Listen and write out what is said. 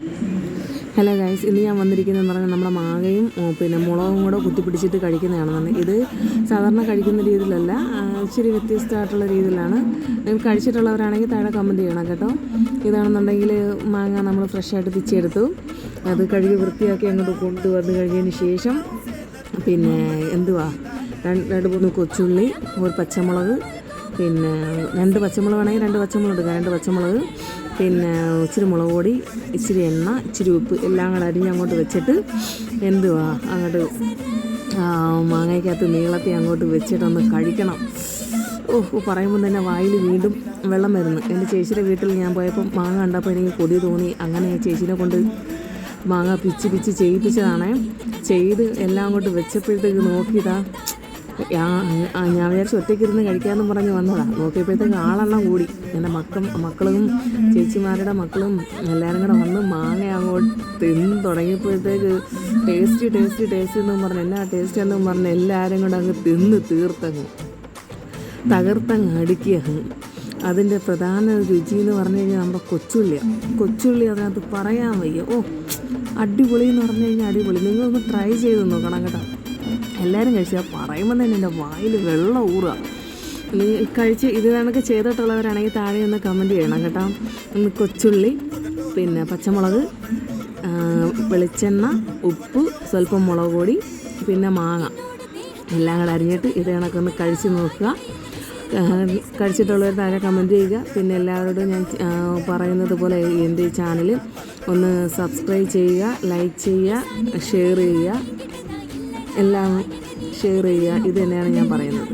Hello guys, ഇന്ന് ഞാൻ വന്നിരിക്കുന്നതെന്ന് പറഞ്ഞാൽ നമ്മുടെ മാങ്ങയും പിന്നെ മുളകും കൂടെ കുത്തിപ്പിടിച്ചിട്ട് കഴിക്കുന്നതാണെന്നാണ്. ഇത് സാധാരണ കഴിക്കുന്ന രീതിയിലല്ല, ഇച്ചിരി വ്യത്യസ്തമായിട്ടുള്ള രീതിയിലാണ്. നിങ്ങൾ കഴിച്ചിട്ടുള്ളവരാണെങ്കിൽ താഴെ കമൻറ്റ് ചെയ്യണം കേട്ടോ. ഇതാണെന്നുണ്ടെങ്കിൽ മാങ്ങ നമ്മൾ ഫ്രഷായിട്ട് പിച്ചെടുത്തു, അത് കഴുകി വൃത്തിയാക്കി അങ്ങോട്ട് കൊണ്ടുവന്ന് കഴിഞ്ഞതിന് ശേഷം പിന്നെ രണ്ട് മൂന്ന് കൊച്ചുള്ളി, ഒരു പച്ചമുളക്, പിന്നെ 2 പച്ചമുളക് വേണമെങ്കിൽ 2 പച്ചമുളക് എടുക്കാം, 2 പച്ചമുളക്, പിന്നെ ഇച്ചിരി മുളക് പൊടി, ഇച്ചിരി എണ്ണ, ഇച്ചിരി ഉപ്പ് എല്ലാം കൂടെ അരിഞ്ഞ് അങ്ങോട്ട് വെച്ചിട്ട് അങ്ങോട്ട് മാങ്ങയ്ക്കകത്ത് നീളത്തി അങ്ങോട്ട് വെച്ചിട്ടൊന്ന് കഴിക്കണം. പറയുമ്പോൾ തന്നെ വായിൽ വീണ്ടും വെള്ളം വരുന്നു. എൻ്റെ ചേച്ചിയുടെ വീട്ടിൽ ഞാൻ പോയപ്പോൾ മാങ്ങ കണ്ടപ്പോൾ എനിക്ക് കൊതി തോന്നി. അങ്ങനെ ചേച്ചീനെ കൊണ്ട് മാങ്ങ പിച്ച് ചെയ്യിപ്പിച്ചതാണേ. ചെയ്ത് എല്ലാം അങ്ങോട്ട് വെച്ചപ്പോഴത്തേക്ക് നോക്കിയതാ, ഞാൻ വിചാരിച്ചു ഒറ്റയ്ക്കിരുന്ന് കഴിക്കാമെന്ന് പറഞ്ഞ് വന്നതാണ്. നോക്കിയപ്പോഴത്തേക്ക് ആളെണ്ണം കൂടി. എൻ്റെ മക്കളും ചേച്ചിമാരുടെ മക്കളും എല്ലാവരും കൂടെ വന്ന് മാങ്ങ അങ്ങോട്ട് തിന്ന് തുടങ്ങിയപ്പോഴത്തേക്ക് ടേസ്റ്റ് എന്നും പറഞ്ഞ് എന്നാ ടേസ്റ്റ് എന്നും പറഞ്ഞ് എല്ലാവരും കൂടെ അങ്ങ് തിന്ന് തകർത്തങ്ങ് അടുക്കിയ. അതിൻ്റെ പ്രധാന രുചി എന്ന് പറഞ്ഞു കഴിഞ്ഞാൽ നമ്മുടെ കൊച്ചുള്ളി അതിനകത്ത് പറയാൻ വയ്യ. അടിപൊളി എന്ന് പറഞ്ഞു കഴിഞ്ഞാൽ അടിപൊളി. നിങ്ങളൊന്ന് ട്രൈ ചെയ്ത് നോക്കണം കേട്ടോ. എല്ലാവരും കഴിച്ചാൽ പറയുമ്പോൾ തന്നെ എൻ്റെ വായിൽ വെള്ളം ഊറുക. കഴിച്ച് ഇത് കണക്ക് ചെയ്തിട്ടുള്ളവരാണെങ്കിൽ താഴെ ഒന്ന് കമൻറ്റ് ചെയ്യണം കേട്ടോ. കൊച്ചുള്ളി, പിന്നെ പച്ചമുളക്, വെളിച്ചെണ്ണ, ഉപ്പ്, സ്വല്പം മുളക് പൊടി, പിന്നെ മാങ്ങ എല്ലാം കൂടെ അരിഞ്ഞിട്ട് ഇത് കണക്കൊന്ന് കഴിച്ച് നോക്കുക. കഴിച്ചിട്ടുള്ളവർ താഴെ കമൻറ്റ് ചെയ്യുക. പിന്നെ എല്ലാവരോടും ഞാൻ പറയുന്നത് പോലെ എൻ്റെ ചാനൽ ഒന്ന് സബ്സ്ക്രൈബ് ചെയ്യുക, ലൈക്ക് ചെയ്യുക, ഷെയർ ചെയ്യുക, എല്ലാം ഷെയർ ചെയ്യുക. ഇത് തന്നെയാണ് ഞാൻ പറയുന്നത്.